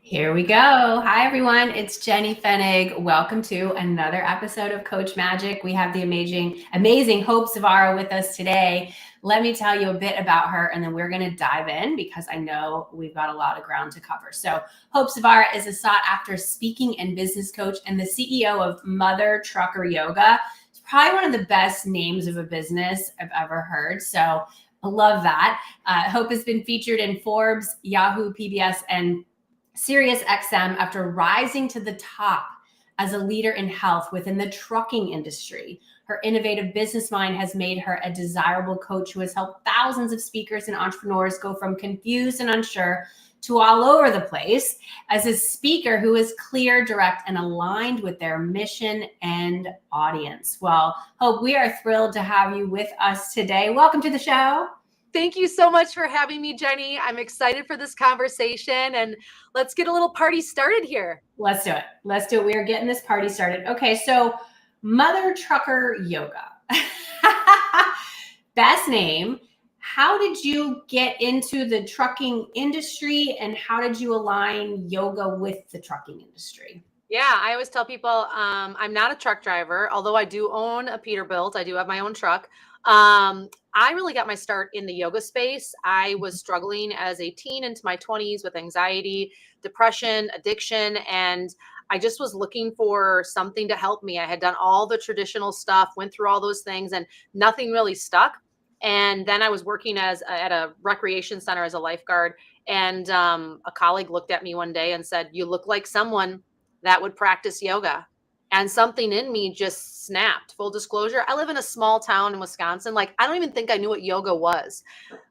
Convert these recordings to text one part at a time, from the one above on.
Here we go. Hi, everyone. It's Jenny Fenig. Welcome to another episode of Coach Magic. We have the amazing Hope Zvara with us today. Let me tell you a bit about her, and then we're going to dive in because I know we've got a lot of ground to cover. So, Hope Zvara is a sought-after speaking and business coach and the CEO of Mother Trucker Yoga. It's probably one of the best names of a business I've ever heard. So, I love that. Hope has been featured in Forbes, Yahoo, PBS, and SiriusXM after rising to the top as a leader in health within the trucking industry. Her innovative business mind has made her a desirable coach who has helped thousands of speakers and entrepreneurs go from confused and unsure to all over the place as a speaker who is clear, direct, and aligned with their mission and audience. Well, Hope, we are thrilled to have you with us today. Welcome to the show. Thank you so much for having me, Jenny. I'm excited for this conversation, and let's get a little party started here. Let's do it. We are getting this party started. Okay, so Mother Trucker Yoga. Best name. How did you get into the trucking industry, and how did you align yoga with the trucking industry? Yeah, I always tell people I'm not a truck driver, although I do own a Peterbilt. I do have my own truck. I really got my start in the yoga space. I was struggling as a teen into my 20s with anxiety, depression, addiction, and I just was looking for something to help me. I had done all the traditional stuff, went through all those things, and nothing really stuck. And then I was working at a recreation center as a lifeguard, and a colleague looked at me one day and said, "You look like someone that would practice yoga." And something in me just snapped. Full disclosure, I live in a small town in Wisconsin. Like, I don't even think I knew what yoga was,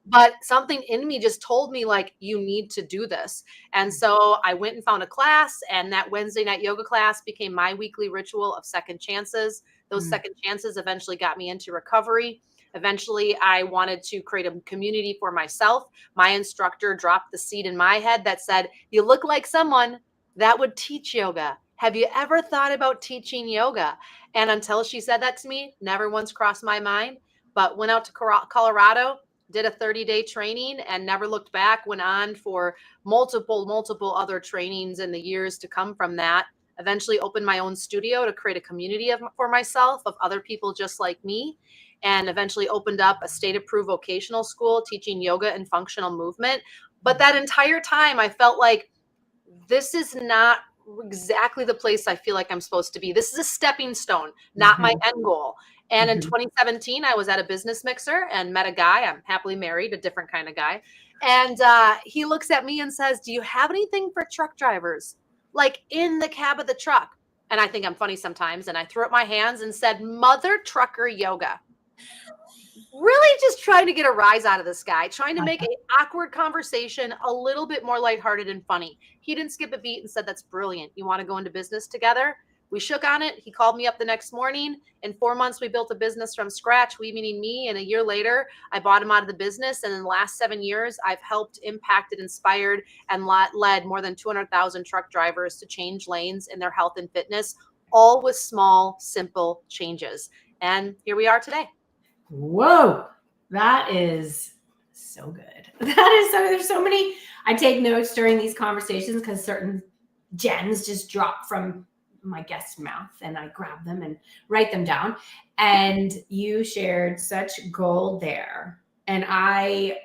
but something in me just told me, like, you need to do this. And so I went and found a class, and that Wednesday night yoga class became my weekly ritual of second chances. Those second chances eventually got me into recovery. Eventually, I wanted to create a community for myself. My instructor dropped the seed in my head that said, "You look like someone that would teach yoga. Have you ever thought about teaching yoga?" And until she said that to me, never once crossed my mind, but went out to Colorado, did a 30-day training and never looked back, went on for multiple other trainings in the years to come from that. Eventually opened my own studio to create a community for myself of other people just like me, and eventually opened up a state-approved vocational school teaching yoga and functional movement. But that entire time I felt like this is not exactly the place I feel like I'm supposed to be. This is a stepping stone, not my end goal. And in 2017, I was at a business mixer and met a guy. I'm happily married, a different kind of guy. And he looks at me and says, "Do you have anything for truck drivers? Like in the cab of the truck?" And I think I'm funny sometimes. And I threw up my hands and said, "Mother Trucker Yoga." Really just trying to get a rise out of this guy, trying to make an awkward conversation a little bit more lighthearted and funny. He didn't skip a beat and said, "That's brilliant. You want to go into business together?" We shook on it. He called me up the next morning. In 4 months, we built a business from scratch, we meaning me. And a year later, I bought him out of the business. And in the last 7 years, I've helped, impacted, inspired, and led more than 200,000 truck drivers to change lanes in their health and fitness, all with small, simple changes. And here we are today. Whoa, that is so good. There's so many, I take notes during these conversations because certain gems just drop from my guest's mouth and I grab them and write them down. And you shared such gold there. And I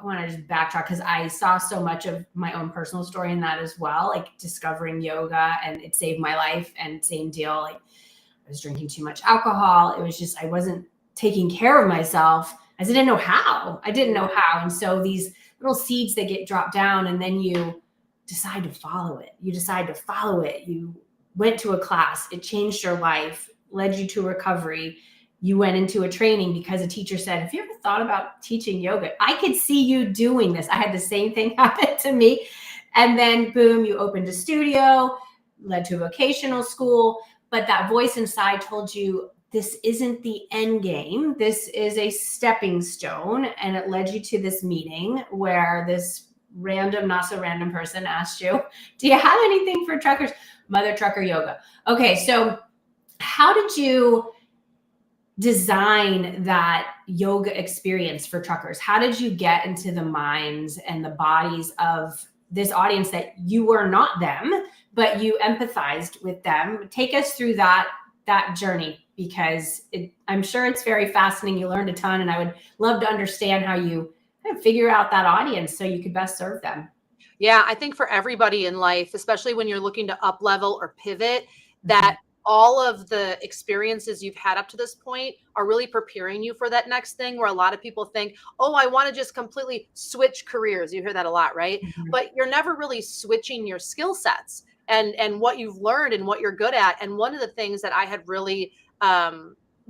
want to just backtrack because I saw so much of my own personal story in that as well, like discovering yoga, and it saved my life. And same deal, like I was drinking too much alcohol. It was just, I wasn't taking care of myself as I didn't know how. And so these little seeds that get dropped down, and then you decide to follow it. You went to a class, it changed your life, led you to recovery. You went into a training because a teacher said, "Have you ever thought about teaching yoga? I could see you doing this." I had the same thing happen to me. And then boom, you opened a studio, led to a vocational school. But that voice inside told you, this isn't the end game. This is a stepping stone. And it led you to this meeting where this random, not so random person asked you, "Do you have anything for truckers?" Mother Trucker Yoga. Okay, so how did you design that yoga experience for truckers? How did you get into the minds and the bodies of this audience that you were not them, but you empathized with them. Take us through that journey, because I'm sure it's very fascinating. You learned a ton, and I would love to understand how you kind of figure out that audience so you could best serve them. Yeah, I think for everybody in life, especially when you're looking to up level or pivot, Mm-hmm. that all of the experiences you've had up to this point are really preparing you for that next thing, where a lot of people think, oh, I want to just completely switch careers. You hear that a lot, right? Mm-hmm. But you're never really switching your skill sets and what you've learned and what you're good at. And one of the things that I had really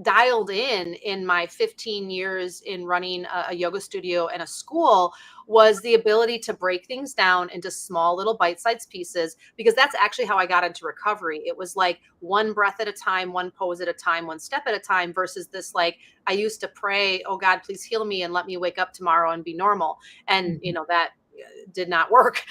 dialed in my 15 years in running a yoga studio and a school was the ability to break things down into small little bite-sized pieces, because that's actually how I got into recovery. It was like one breath at a time, one pose at a time, one step at a time, versus this, like, I used to pray, oh God, please heal me and let me wake up tomorrow and be normal. And that did not work.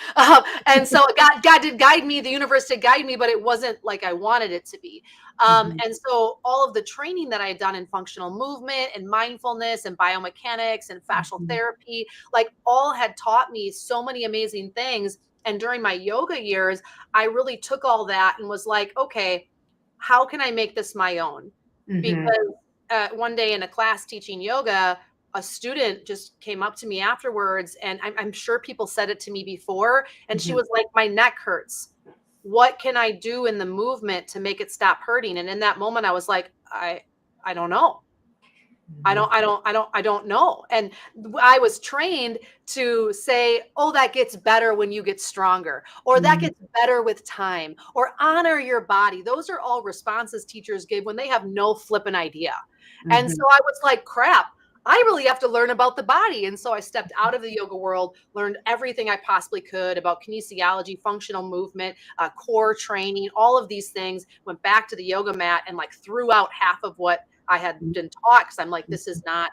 And so God did guide me, the universe did guide me, but it wasn't like I wanted it to be. Mm-hmm. And so all of the training that I had done in functional movement and mindfulness and biomechanics and fascial Mm-hmm. therapy, like, all had taught me so many amazing things. And during my yoga years, I really took all that and was like, okay, how can I make this my own? Mm-hmm. Because one day in a class teaching yoga, a student just came up to me afterwards, and I'm sure people said it to me before, and she Mm-hmm. was like, my neck hurts. What can I do in the movement to make it stop hurting? And in that moment, I was like, I don't know. I don't know. And I was trained to say, oh, that gets better when you get stronger, or that Mm-hmm. gets better with time, or honor your body. Those are all responses teachers give when they have no flipping idea. And so Mm-hmm. I was like, crap, I really have to learn about the body. And so I stepped out of the yoga world, learned everything I possibly could about kinesiology, functional movement, core training, all of these things, went back to the yoga mat and like threw out half of what I had been taught, because I'm like, this is not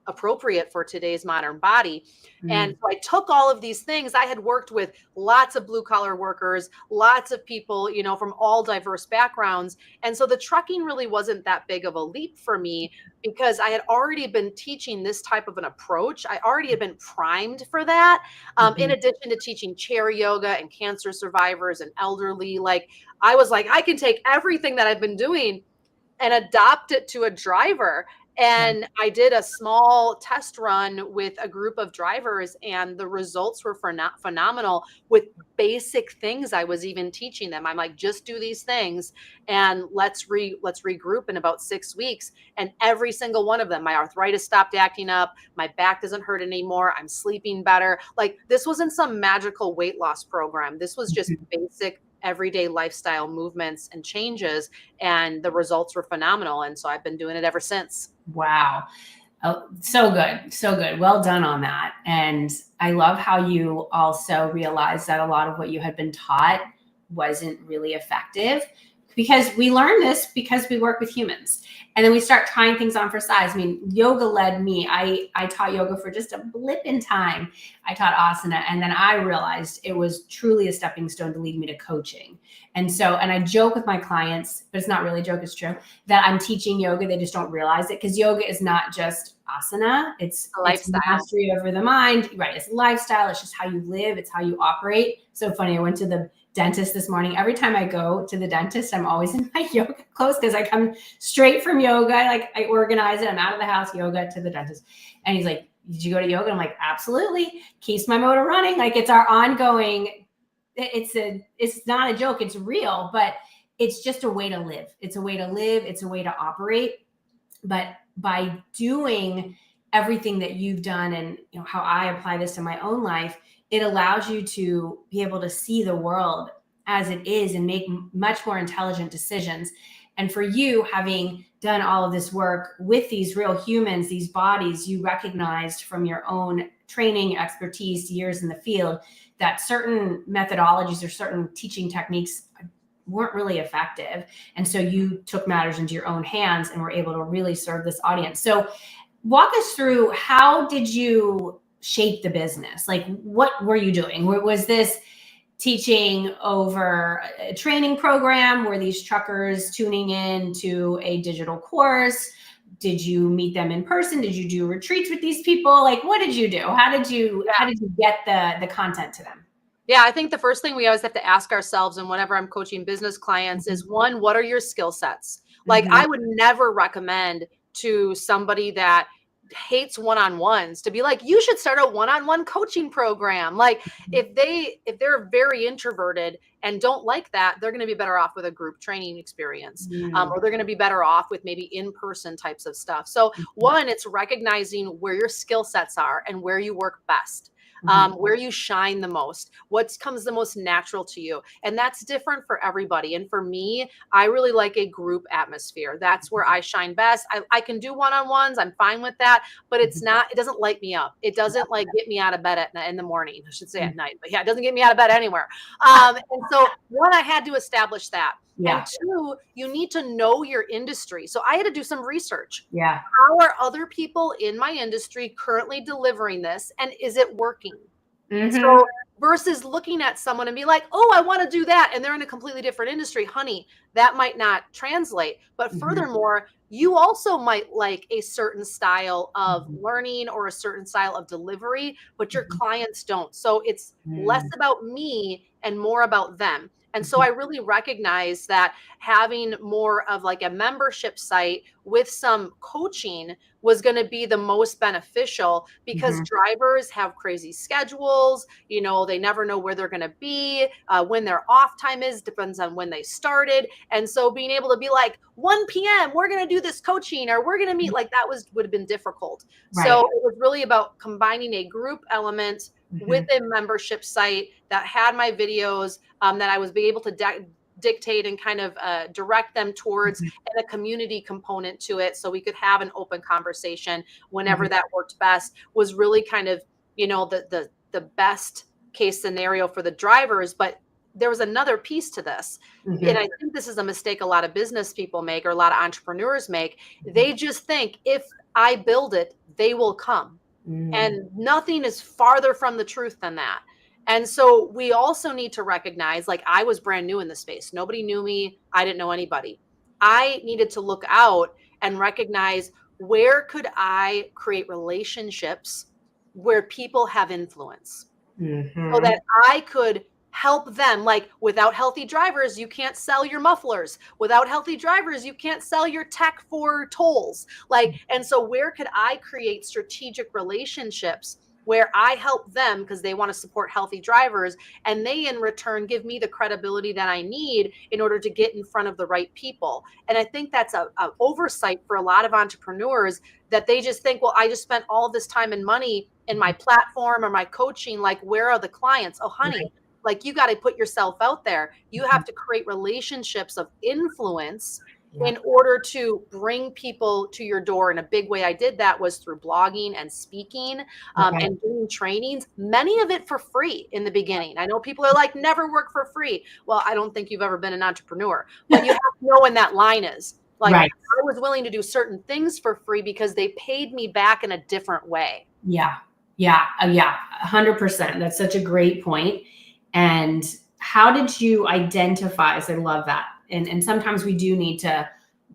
appropriate for today's modern body. And so I took all of these things. I had worked with lots of blue collar workers, lots of people, from all diverse backgrounds. And so the trucking really wasn't that big of a leap for me, because I had already been teaching this type of an approach. I already had been primed for that. In Mm-hmm. addition to teaching chair yoga and cancer survivors and elderly, like, I was like, I can take everything that I've been doing and adopt it to a driver. And I did a small test run with a group of drivers, and the results were phenomenal with basic things I was even teaching them. I'm like, just do these things and let's regroup in about 6 weeks. And every single one of them, my arthritis stopped acting up, my back doesn't hurt anymore, I'm sleeping better. Like, this wasn't some magical weight loss program. This was just basic everyday lifestyle movements and changes, and the results were phenomenal. And so I've been doing it ever since. Wow. Oh, so good. So good. Well done on that. And I love how you also realized that a lot of what you had been taught wasn't really effective, because we learn this because we work with humans, and then we start trying things on for size. I mean, yoga led me. I taught yoga for just a blip in time. I taught asana, and then I realized it was truly a stepping stone to lead me to coaching. And so, and I joke with my clients, but it's not really a joke, it's true, that I'm teaching yoga. They just don't realize it, because yoga is not just asana. It's A lifestyle. mastery over the mind, right? It's lifestyle. It's just how you live. It's how you operate. So funny. I went to the dentist this morning. Every time I go to the dentist, I'm always in my yoga clothes, because I come straight from yoga. I organize it. I'm out of the house, yoga, to the dentist. And he's like, did you go to yoga? I'm like, absolutely. Keeps my motor running. Like, it's our ongoing, it's not a joke. It's real, but it's just a way to live. It's a way to live. It's a way to operate. But by doing everything that you've done, and how I apply this to my own life, it allows you to be able to see the world as it is and make much more intelligent decisions. And for you, having done all of this work with these real humans, these bodies, you recognized from your own training, expertise, years in the field, that certain methodologies or certain teaching techniques weren't really effective. And so you took matters into your own hands and were able to really serve this audience. So walk us through, how did you shape the business? Like, what were you doing? Was this teaching over a training program? Were these truckers tuning in to a digital course? Did you meet them in person? Did you do retreats with these people? Like, what did you do? How did you get the content to them? Yeah, I think the first thing we always have to ask ourselves, and whenever I'm coaching business clients, is one, what are your skill sets? Like, Mhm. I would never recommend to somebody that hates one-on-ones to be like, you should start a one-on-one coaching program. Like, if they're very introverted and don't like that, they're going to be better off with a group training experience, Mm. or they're going to be better off with maybe in-person types of stuff. So one, it's recognizing where your skill sets are and where you work best. Mhm. Where you shine the most, what comes the most natural to you. And that's different for everybody. And for me, I really like a group atmosphere. That's where I shine best. I can do one-on-ones. I'm fine with that, but Mhm. it doesn't light me up. It doesn't like get me out of bed in the morning. I should say Mhm. at night, but yeah, it doesn't get me out of bed anywhere. And so one, I had to establish that. Yeah. And two, you need to know your industry. So I had to do some research. Yeah. How are other people in my industry currently delivering this? And is it working? Mhm. So versus looking at someone and be like, oh, I want to do that. And they're in a completely different industry, honey, that might not translate. But Mhm. furthermore, you also might like a certain style of Mhm. learning or a certain style of delivery, but your Mhm. clients don't. So it's less Mm. about me and more about them. And so Mhm. I really recognize that having more of like a membership site with some coaching was going to be the most beneficial because Mhm. drivers have crazy schedules. They never know where they're going to be, when their off time is, depends on when they started. And so being able to be like 1 p.m., we're going to do this coaching, or we're going to meet, like that would have been difficult. So Right. it was really about combining a group element with Mhm. a membership site that had my videos, that I was be able to dictate and kind of direct them towards, Mhm. and a community component to it, so we could have an open conversation whenever Mhm. that worked best, was really kind of the best case scenario for the drivers. But there was another piece to this, and Mhm. I think this is a mistake a lot of business people make, or a lot of entrepreneurs make. Mhm. They just think, if I build it, they will come. Mm. And nothing is farther from the truth than that. And so we also need to recognize, like, I was brand new in the space. Nobody knew me. I didn't know anybody. I needed to look out and recognize, where could I create relationships where people have influence, so Mhm. that I could help them. Like, without healthy drivers, you can't sell your mufflers. Without healthy drivers, you can't sell your tech for tolls. Like, and so where could I create strategic relationships where I help them because they want to support healthy drivers, and they in return give me the credibility that I need in order to get in front of the right people. And I think that's a oversight for a lot of entrepreneurs, that they just think, well, I just spent all this time and money in my platform or my coaching. Like, where are the clients? Oh, Right. honey, like, you got to put yourself out there. You Mhm. have to create relationships of influence Yeah. in order to bring people to your door. In a big way I did that was through blogging and speaking, Okay. and doing trainings, many of it for free in the beginning. I know people are like, never work for free. Well, I don't think you've ever been an entrepreneur, but you have to know when that line is. Like, Right. I was willing to do certain things for free because they paid me back in a different way. Yeah. Yeah. Yeah. 100%. That's such a great point. And how did you identify? So I love that. And sometimes we do need to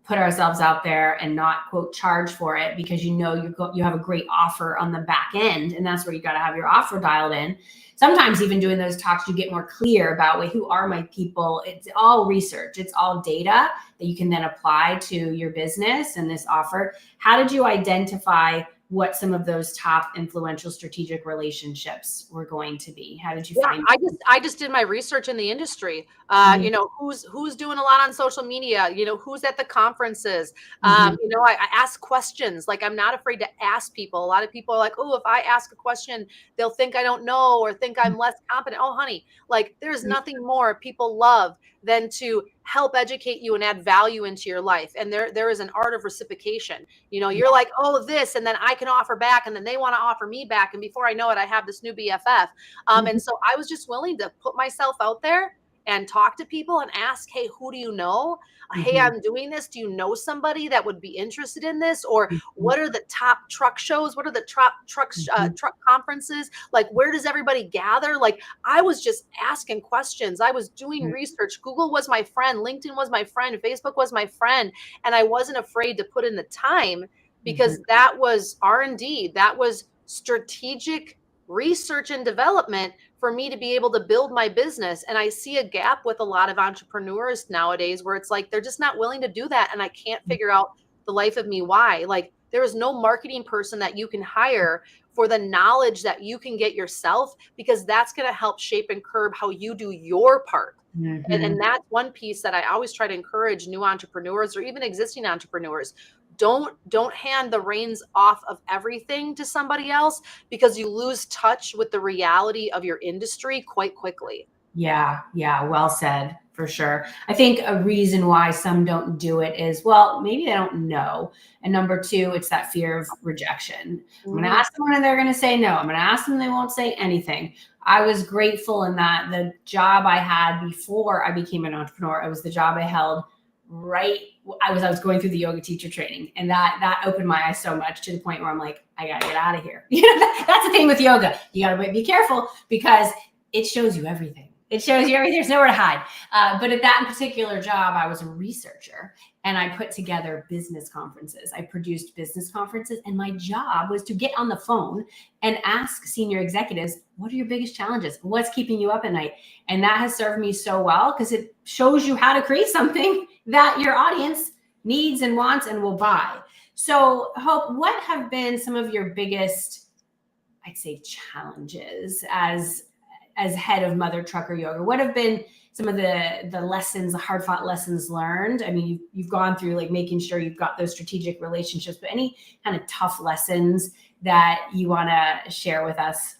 put ourselves out there and not quote charge for it, because you have a great offer on the back end, and that's where you got to have your offer dialed in. Sometimes even doing those talks, you get more clear about, wait, who are my people? It's all research, it's all data that you can then apply to your business and this offer. How did you identify what some of those top influential strategic relationships were going to be? How did you Yeah, find I just did my research in the industry. them? Who's doing a lot on social media, who's at the conferences. Mhm. I ask questions. Like, I'm not afraid to ask people. A lot of people are like, oh, if I ask a question, they'll think I don't know, or think I'm less competent. Oh, honey, like, there's nothing more people love than to help educate you and add value into your life. And there is an art of reciprocation. Yeah. You're like, oh, this, and then I can offer back, and then they want to offer me back. And before I know it, I have this new BFF. Mhm. And so I was just willing to put myself out there and talk to people and ask, hey, who do you know? Hey, Mhm. I'm doing this. Do you know somebody that would be interested in this? Or Mhm. what are the top truck shows? What are the top Mhm. truck conferences? Like, where does everybody gather? Like, I was just asking questions. I was doing Mhm. research. Google was my friend. LinkedIn was my friend. Facebook was my friend. And I wasn't afraid to put in the time, Mhm. because that was R&D. That was strategic research and development for me to be able to build my business. And I see a gap with a lot of entrepreneurs nowadays where it's like they're just not willing to do that. And I can't figure out the life of me why. Like, there is no marketing person that you can hire for the knowledge that you can get yourself, because that's going to help shape and curb how you do your part. And that's one piece that I always try to encourage new entrepreneurs or even existing entrepreneurs. Don't hand the reins off of everything to somebody else, because you lose touch with the reality of your industry quite quickly. Yeah, well said, for sure. I think a reason why some don't do it is, well, maybe they don't know. And number two, it's that fear of rejection. I'm going to ask someone and they're going to say no. I'm going to ask them, they won't say anything. I was grateful in that the job I had before I became an entrepreneur, it was the job I held right. I was going through the yoga teacher training, and that opened my eyes so much, to the point where I'm like, I got to get out of here. That's the thing with yoga. You got to be careful, because it shows you everything. It shows you everything. There's nowhere to hide. But at that particular job, I was a researcher, and I put together business conferences. I produced business conferences, and my job was to get on the phone and ask senior executives, what are your biggest challenges? What's keeping you up at night? And that has served me so well, because it shows you how to create something that your audience needs and wants and will buy. So, Hope, what have been some of your biggest, I'd say, challenges as head of Mother Trucker Yoga? What have been some of the lessons, the hard fought lessons learned? I mean, you've gone through like making sure you've got those strategic relationships, but any kind of tough lessons that you want to share with us?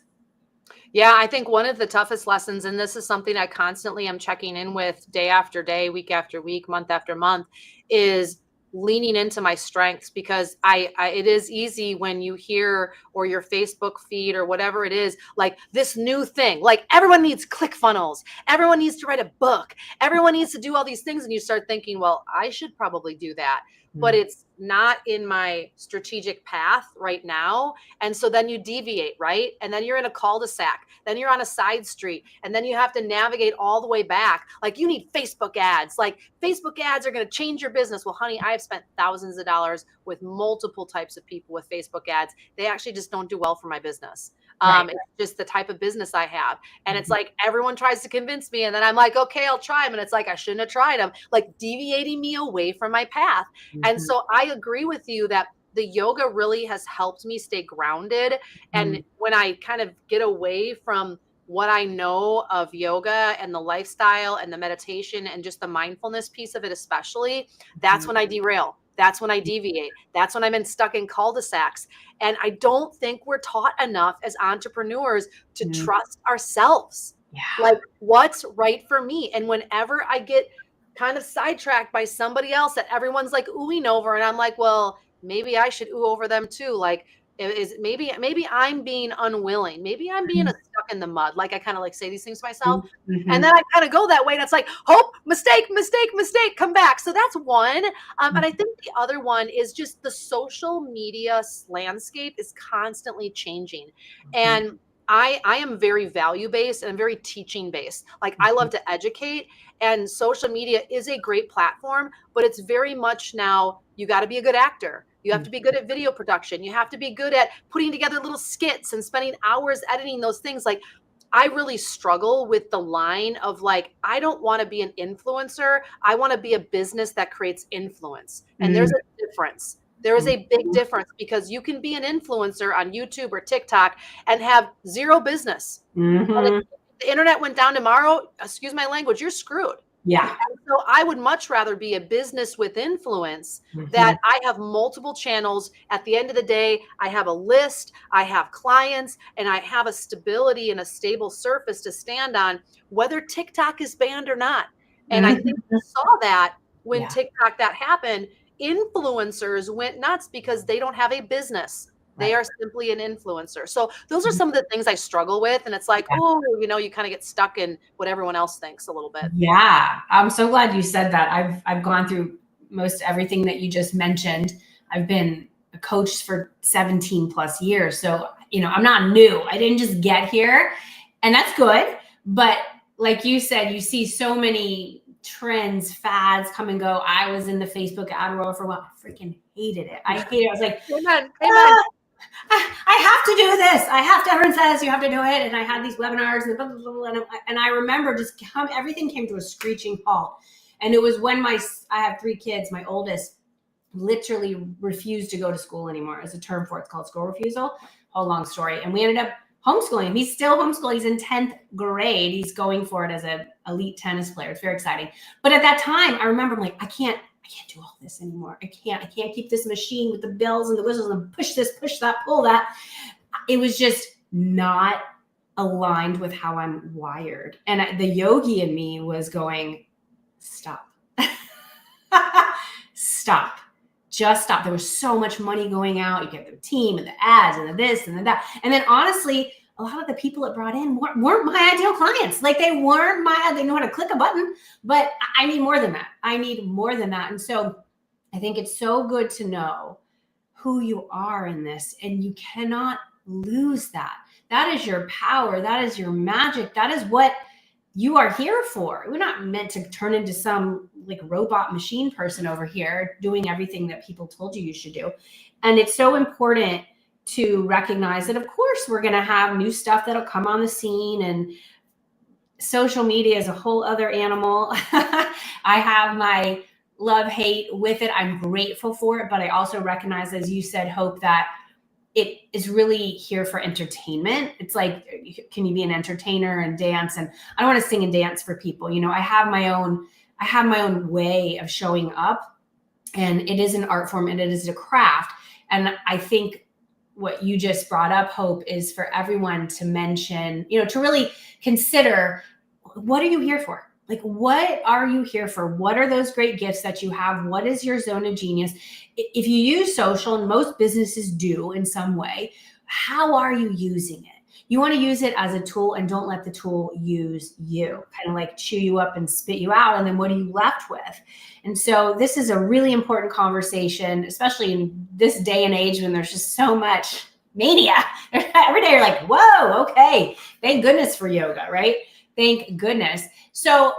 Yeah, I think one of the toughest lessons, and this is something I constantly am checking in with day after day, week after week, month after month, is leaning into my strengths. Because it is easy when you hear, or your Facebook feed or whatever it is, like this new thing, like everyone needs ClickFunnels, everyone needs to write a book, everyone needs to do all these things. And you start thinking, well, I should probably do that, but it's not in my strategic path right now. And so then you deviate, right? And then you're in a cul-de-sac, then you're on a side street, and then you have to navigate all the way back. Like, you need Facebook ads. Like, Facebook ads are going to change your business. Well, honey, I have spent thousands of dollars with multiple types of people with Facebook ads. They actually just don't do well for my business. Right. It's just the type of business I have. And it's like, everyone tries to convince me, and then I'm like, okay, I'll try them. And it's like, I shouldn't have tried them, like deviating me away from my path. And so I agree with you that the yoga really has helped me stay grounded. And when I kind of get away from what I know of yoga and the lifestyle and the meditation and just the mindfulness piece of it, especially, that's when I derail. That's when I deviate. That's when I'm stuck in cul-de-sacs. And I don't think we're taught enough as entrepreneurs to trust ourselves. Yeah. Like, what's right for me? And whenever I get kind of sidetracked by somebody else that everyone's like oohing over, and I'm like, well, maybe I should ooh over them too. Like, is maybe I'm being unwilling. Maybe I'm being stuck in the mud. Like, I kind of like say these things to myself. And then I kind of go that way. And it's like, hope, mistake, come back. So that's one. And I think the other one is just the social media landscape is constantly changing. And I am very value-based and I'm very teaching-based. Like, I love to educate, and social media is a great platform, but it's very much now, you got to be a good actor. You have to be good at video production. You have to be good at putting together little skits and spending hours editing those things. Like, I really struggle with the line of like, I don't want to be an influencer. I want to be a business that creates influence. And there's a difference. There is a big difference, because you can be an influencer on YouTube or TikTok and have zero business. And if the internet went down tomorrow, excuse my language, you're screwed. Yeah. And so I would much rather be a business with influence, that I have multiple channels. At the end of the day, I have a list, I have clients, and I have a stability and a stable surface to stand on, whether TikTok is banned or not. And I think we saw that when TikTok that happened. Influencers went nuts because they don't have a business. They are simply an influencer. So those are some of the things I struggle with. And it's like, oh, you kind of get stuck in what everyone else thinks a little bit. Yeah. I'm so glad you said that. I've gone through most everything that you just mentioned. I've been a coach for 17 plus years. So, I'm not new. I didn't just get here, and that's good. But like you said, you see so many trends, fads come and go. I was in the Facebook ad world for a while. I freaking hated it. I hated it. I was like, Amen. I have to do this. I have to. Everyone says you have to do it, and I had these webinars and blah, blah, blah, and I remember just everything came to a screeching halt. And it was when I have 3 kids. My oldest literally refused to go to school anymore. There's a term for it. It's called school refusal. Whole long story. And we ended up homeschooling him. He's still homeschooled. He's in 10th grade. He's going for it as an elite tennis player. It's very exciting. But at that time, I remember I'm like, I can't do all this anymore. I can't keep this machine with the bells and the whistles and push this, push that, pull that. It was just not aligned with how I'm wired. And the yogi in me was going, stop. Stop. Just stop. There was so much money going out. You get the team and the ads and the this and the that. And then honestly, a lot of the people it brought in weren't my ideal clients. Like they know how to click a button, but I need more than that. I need more than that. And so I think it's so good to know who you are in this, and you cannot lose that. That is your power. That is your magic. That is what you are here for. We're not meant to turn into some like robot machine person over here doing everything that people told you should do. And it's so important to recognize that, of course, we're going to have new stuff that'll come on the scene, and social media is a whole other animal. I have my love-hate with it. I'm grateful for it, but I also recognize, as you said, Hope, that it is really here for entertainment. It's like, can you be an entertainer and dance? And I don't want to sing and dance for people. You know, I have my own way of showing up, and it is an art form and it is a craft. And I think what you just brought up, Hope, is for everyone to mention, you know, to really consider, what are you here for? Like, what are you here for? What are those great gifts that you have? What is your zone of genius? If you use social, and most businesses do in some way, how are you using it? You want to use it as a tool, and don't let the tool use you, kind of like chew you up and spit you out. And then what are you left with? And so this is a really important conversation, especially in this day and age when there's just so much mania. Every day you're like, whoa, okay. Thank goodness for yoga, right? Thank goodness. So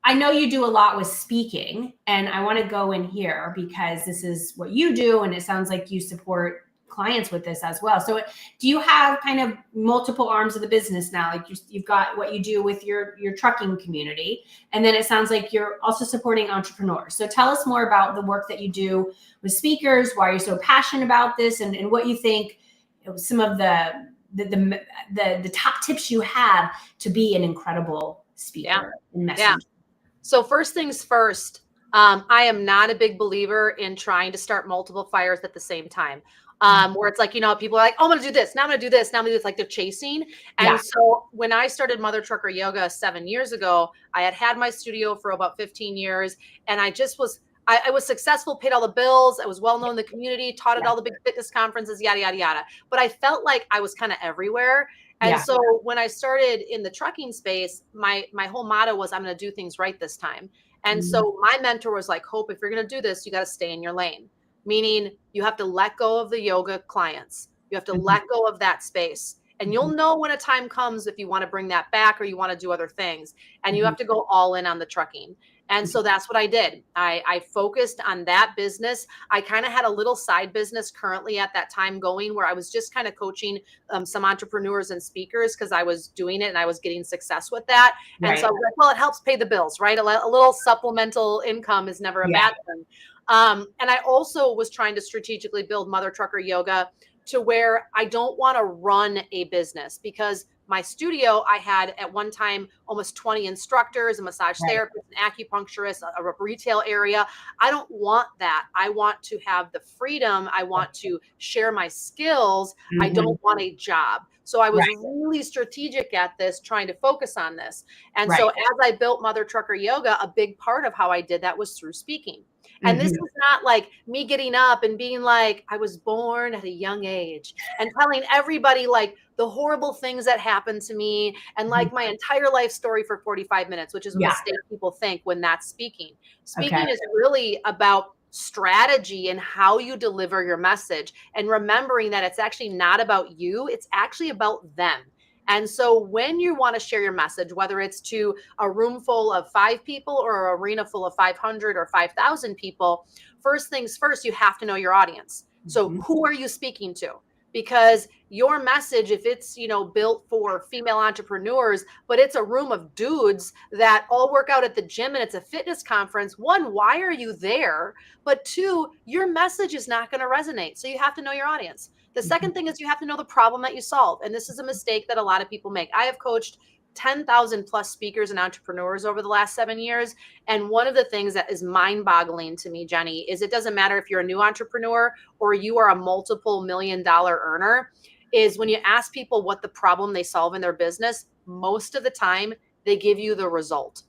I know you do a lot with speaking, and I want to go in here because this is what you do, and it sounds like you support clients with this as well. So do you have kind of multiple arms of the business now? Like you've got what you do with your trucking community, and then it sounds like you're also supporting entrepreneurs. So tell us more about the work that you do with speakers, why you're so passionate about this, and what you think some of the top tips you have to be an incredible speaker and messenger. Yeah. So first things first, I am not a big believer in trying to start multiple fires at the same time. Where it's like, you know, people are like, oh, I'm going to do this. Now I'm going to do this. Now I'm going to do this. Like they're chasing. And so when I started Mother Trucker Yoga 7 years ago, I had my studio for about 15 years. And I just was, I was successful, paid all the bills. I was well known in the community, taught at all the big fitness conferences, yada, yada, yada. But I felt like I was kind of everywhere. And so when I started in the trucking space, my whole motto was, I'm going to do things right this time. And so my mentor was like, Hope, if you're going to do this, you got to stay in your lane. Meaning you have to let go of the yoga clients. You have to let go of that space. And you'll know when a time comes if you want to bring that back or you want to do other things. And you have to go all in on the trucking. And so that's what I did. I focused on that business. I kind of had a little side business currently at that time going where I was just kind of coaching some entrepreneurs and speakers because I was doing it and I was getting success with that. And so I was like, well, it helps pay the bills, right? A little supplemental income is never a bad thing. And I also was trying to strategically build Mother Trucker Yoga to where I don't want to run a business, because my studio, I had at one time almost 20 instructors, a massage therapist, an acupuncturist, a retail area. I don't want that. I want to have the freedom. I want to share my skills. I don't want a job. So I was really strategic at this, trying to focus on this. And so as I built Mother Trucker Yoga, a big part of how I did that was through speaking. And this is not like me getting up and being like, I was born at a young age and telling everybody like the horrible things that happened to me and like my entire life story for 45 minutes, which is a mistake people think when that's speaking. Speaking is really about strategy and how you deliver your message, and remembering that it's actually not about you, it's actually about them. And so when you want to share your message, whether it's to a room full of 5 people or an arena full of 500 or 5,000 people, first things first, you have to know your audience. So who are you speaking to? because your message, if it's, built for female entrepreneurs, but it's a room of dudes that all work out at the gym and it's a fitness conference, one, why are you there? But two, your message is not going to resonate. So you have to know your audience. The second thing is you have to know the problem that you solve. And this is a mistake that a lot of people make. I have coached 10,000 plus speakers and entrepreneurs over the last 7 years. And one of the things that is mind boggling to me, Jenny, is it doesn't matter if you're a new entrepreneur or you are a multiple $1,000,000 earner, is when you ask people what the problem they solve in their business, most of the time they give you the result.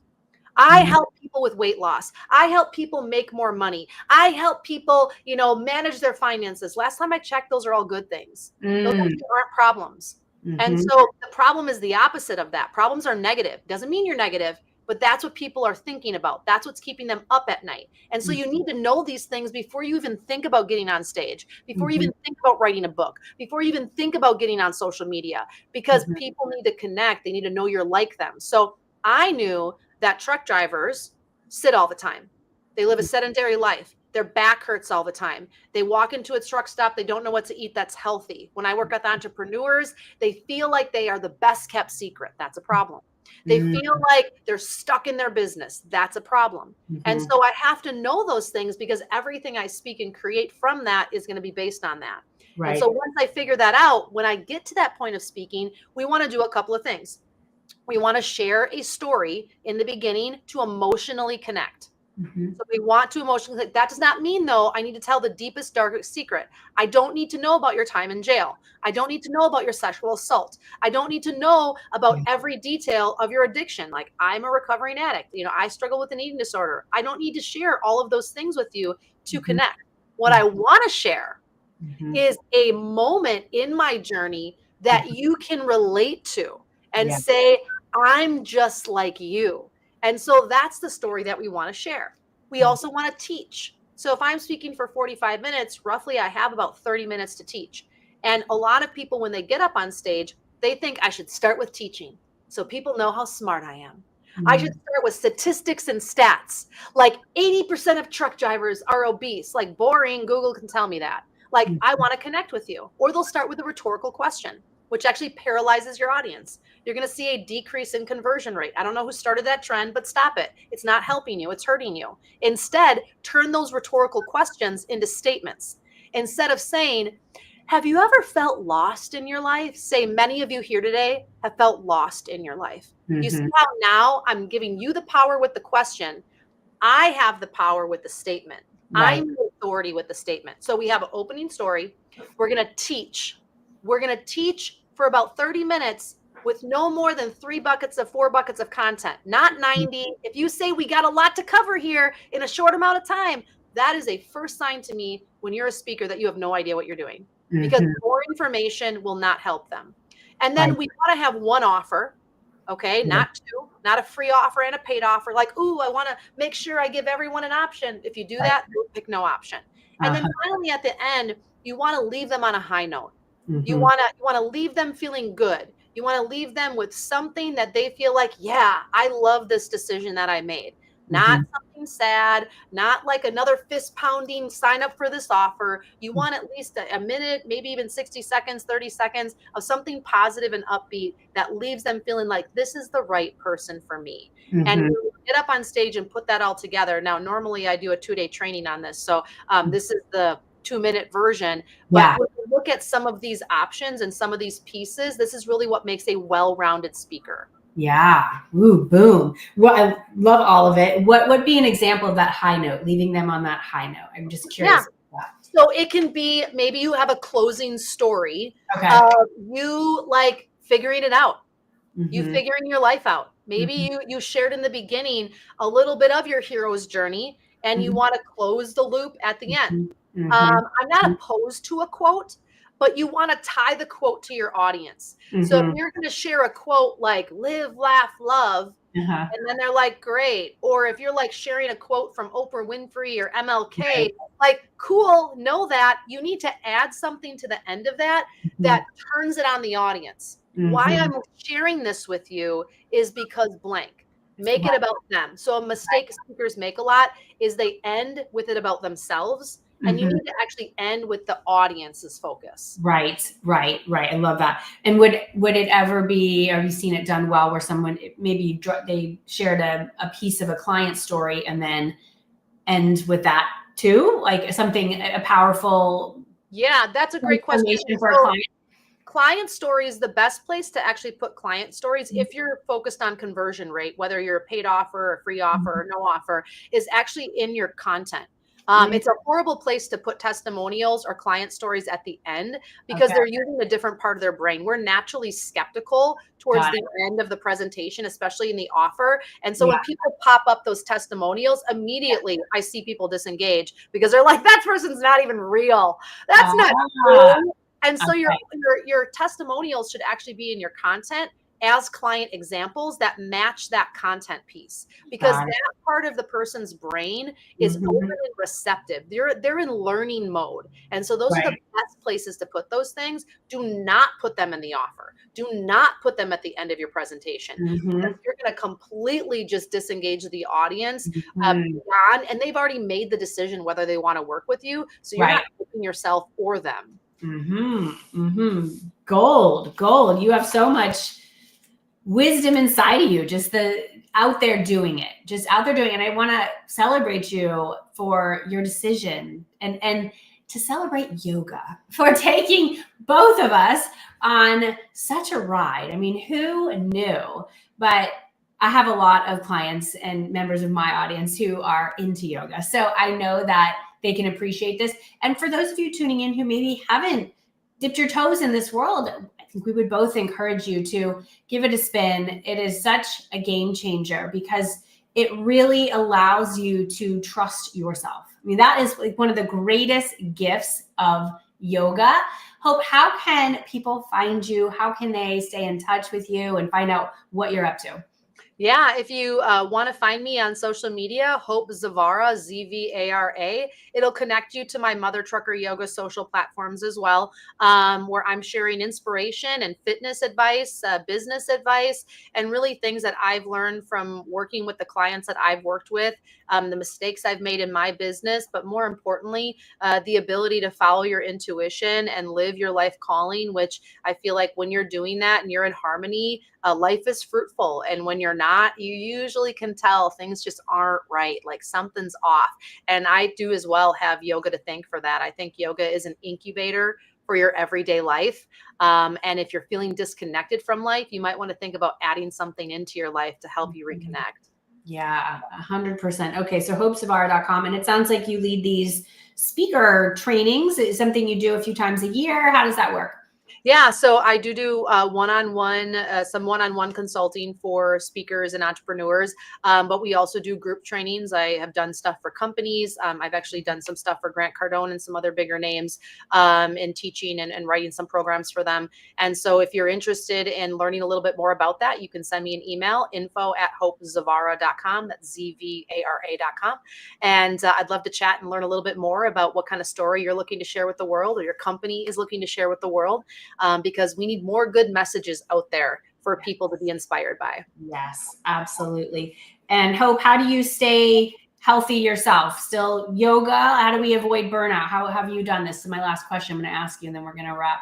I help people with weight loss. I help people make more money. I help people, manage their finances. Last time I checked, those are all good things. Those aren't problems. And so the problem is the opposite of that. Problems are negative. Doesn't mean you're negative, but that's what people are thinking about. That's what's keeping them up at night. And so you need to know these things before you even think about getting on stage, before you even think about writing a book, before you even think about getting on social media, because people need to connect. They need to know you're like them. So I knew that truck drivers sit all the time. They live a sedentary life. Their back hurts all the time. They walk into a truck stop. They don't know what to eat that's healthy. When I work with entrepreneurs, they feel like they are the best kept secret. That's a problem. They feel like they're stuck in their business. That's a problem. And so I have to know those things because everything I speak and create from that is going to be based on that. Right. And so once I figure that out, when I get to that point of speaking, we want to do a couple of things. We want to share a story in the beginning to emotionally connect. So we want to emotionally connect. That does not mean, though, I need to tell the deepest, darkest secret. I don't need to know about your time in jail. I don't need to know about your sexual assault. I don't need to know about every detail of your addiction. Like, I'm a recovering addict. I struggle with an eating disorder. I don't need to share all of those things with you to connect. What I want to share is a moment in my journey that you can relate to and say, I'm just like you. And so that's the story that we want to share. We also want to teach. So if I'm speaking for 45 minutes, roughly I have about 30 minutes to teach. And a lot of people, when they get up on stage, they think I should start with teaching so people know how smart I am. I should start with statistics and stats. Like 80% of truck drivers are obese. Like, boring. Google can tell me that. Like, I want to connect with you. Or they'll start with a rhetorical question, which actually paralyzes your audience. You're going to see a decrease in conversion rate. I don't know who started that trend, but stop it. It's not helping you. It's hurting you. Instead, turn those rhetorical questions into statements. Instead of saying, have you ever felt lost in your life? Say, many of you here today have felt lost in your life. You see how now I'm giving you the power with the question. I have the power with the statement. I'm the authority with the statement. So we have an opening story. We're going to teach. We're going to teach for about 30 minutes with no more than 4 buckets of content, not 90. If you say we got a lot to cover here in a short amount of time, that is a first sign to me when you're a speaker that you have no idea what you're doing, because more information will not help them. And then we want to have one offer. Okay, not two, not a free offer and a paid offer. Like, ooh, I want to make sure I give everyone an option. If you do that, pick no option. And then finally at the end, you want to leave them on a high note. You want to leave them feeling good. You want to leave them with something that they feel like, yeah, I love this decision that I made. Not something sad, not like another fist pounding sign up for this offer. You want at least a minute, maybe even 60 seconds, 30 seconds of something positive and upbeat that leaves them feeling like this is the right person for me. And we get up on stage and put that all together. Now, normally I do a 2-day training on this. So this is the 2-minute version. But when we look at some of these options and some of these pieces, this is really what makes a well-rounded speaker. Yeah. Ooh, boom. Well, I love all of it. What would be an example of that high note, leaving them on that high note? I'm just curious. Yeah. So it can be, maybe you have a closing story. Okay. You like figuring it out. You figuring your life out. Maybe you shared in the beginning a little bit of your hero's journey and you want to close the loop at the end. I'm not opposed to a quote, but you want to tie the quote to your audience. So if you're going to share a quote like live, laugh, love, and then they're like, great. Or if you're like sharing a quote from Oprah Winfrey or MLK, like, cool, know that you need to add something to the end of that that turns it on the audience. Why I'm sharing this with you is because blank. Make it about them. So a mistake speakers make a lot is they end with it about themselves and you need to actually end with the audience's focus. Right. I love that. And would it ever be, have you seen it done well, where someone maybe they shared a piece of a client story and then end with that too, like something, a powerful, Yeah, that's a great question. for a client? Client story is the best place to actually put client stories if you're focused on conversion rate, whether you're a paid offer, a free offer, or no offer, is actually in your content. It's a horrible place to put testimonials or client stories at the end because Okay. they're using a different part of their brain. We're naturally skeptical towards Got the end of the presentation, especially in the offer. And so Yeah. when people pop up those testimonials, immediately I see people disengage because they're like, that person's not even real. That's not true. And so Okay. your testimonials should actually be in your content as client examples that match that content piece, because Got it. that part of the person's brain is open and receptive. They're in learning mode. And so those are the Right. best places to put those things. Do not put them in the offer. Do not put them at the end of your presentation. Because you're going to completely just disengage the audience beyond, and they've already made the decision whether they want to work with you. So you're not picking yourself or them. Gold. You have so much wisdom inside of you, just out there doing it. And I want to celebrate you for your decision and to celebrate yoga for taking both of us on such a ride. I mean, who knew? But I have a lot of clients and members of my audience who are into yoga. So I know that they can appreciate this. And for those of you tuning in who maybe haven't dipped your toes in this world, I think we would both encourage you to give it a spin. It is such a game changer because it really allows you to trust yourself. I mean, that is like one of the greatest gifts of yoga. Hope, how can people find you? How can they stay in touch with you and find out what you're up to? Yeah, if you want to find me on social media, Hope Zvara, Zvara, it'll connect you to my Mother Trucker Yoga social platforms as well, where I'm sharing inspiration and fitness advice, business advice, and really things that I've learned from working with the clients that I've worked with, the mistakes I've made in my business, but more importantly, the ability to follow your intuition and live your life calling, which I feel like when you're doing that and you're in harmony, life is fruitful. And when you're not, you usually can tell things just aren't right, like something's off. And I do as well have yoga to thank for that. I think yoga is an incubator for your everyday life. And if you're feeling disconnected from life, you might want to think about adding something into your life to help you reconnect. Yeah, 100%. Okay, so hopesavara.com. And it sounds like you lead these speaker trainings. Is something you do a few times a year? How does that work? Yeah, so I do some one-on-one consulting for speakers and entrepreneurs, but we also do group trainings. I have done stuff for companies. I've actually done some stuff for Grant Cardone and some other bigger names in teaching and writing some programs for them. And so if you're interested in learning a little bit more about that, you can send me an email, info@hopezavara.com. That's ZVARA.com. And I'd love to chat and learn a little bit more about what kind of story you're looking to share with the world, or your company is looking to share with the world. Because we need more good messages out there for people to be inspired by. Yes, absolutely. And Hope, how do you stay healthy yourself? Still yoga? How do we avoid burnout? How have you done this? This is my last question I'm going to ask you, and then we're going to wrap.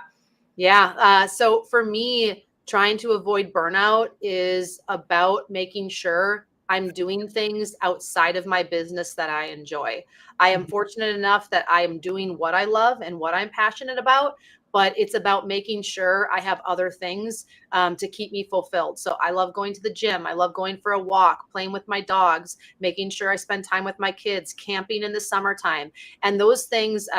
Yeah. So for me, trying to avoid burnout is about making sure I'm doing things outside of my business that I enjoy. I am fortunate enough that I am doing what I love and what I'm passionate about, but it's about making sure I have other things to keep me fulfilled. So I love going to the gym. I love going for a walk, playing with my dogs, making sure I spend time with my kids, camping in the summertime. And those things,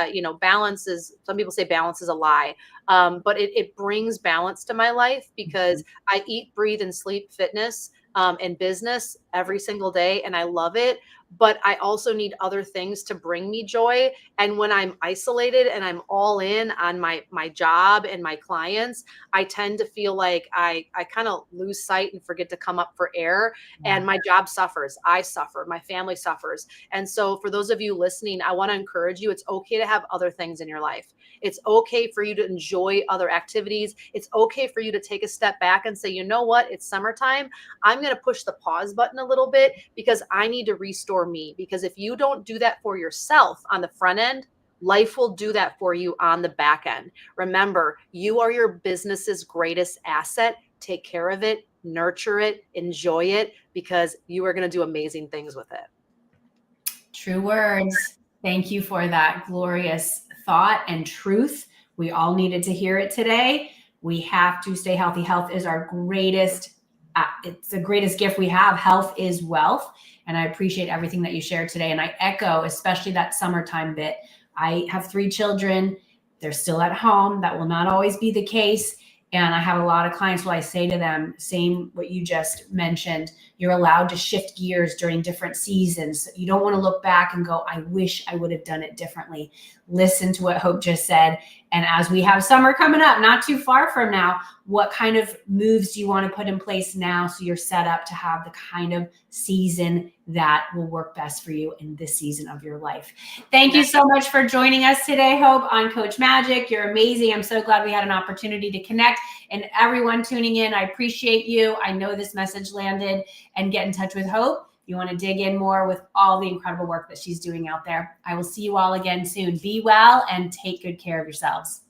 balance is, some people say balance is a lie, but it brings balance to my life because I eat, breathe, and sleep fitness and business every single day. And I love it. But I also need other things to bring me joy. And when I'm isolated and I'm all in on my job and my clients, I tend to feel like I kind of lose sight and forget to come up for air. And my job suffers. I suffer. My family suffers. And so for those of you listening, I want to encourage you, it's okay to have other things in your life. It's okay for you to enjoy other activities. It's okay for you to take a step back and say, you know what? It's summertime. I'm going to push the pause button a little bit because I need to restore me. Because if you don't do that for yourself on the front end, Life will do that for you on the back end. Remember, you are your business's greatest asset. Take care of it, nurture it, enjoy it, because you are going to do amazing things with it. True words. Thank you for that glorious thought and truth. We all needed to hear it today. We have to stay healthy. Health is our greatest, it's the greatest gift we have. Health is wealth. And I appreciate everything that you shared today. And I echo, especially that summertime bit. I have 3 children. They're still at home. That will not always be the case. And I have a lot of clients where I say to them, same what you just mentioned, you're allowed to shift gears during different seasons. You don't want to look back and go, I wish I would have done it differently. Listen to what Hope just said. And as we have summer coming up, not too far from now, what kind of moves do you want to put in place now so you're set up to have the kind of season that will work best for you in this season of your life? Thank you so much for joining us today, Hope, on Coach Magic. You're amazing. I'm so glad we had an opportunity to connect. And everyone tuning in, I appreciate you. I know this message landed. And get in touch with Hope if you want to dig in more with all the incredible work that she's doing out there. I will see you all again soon. Be well and take good care of yourselves.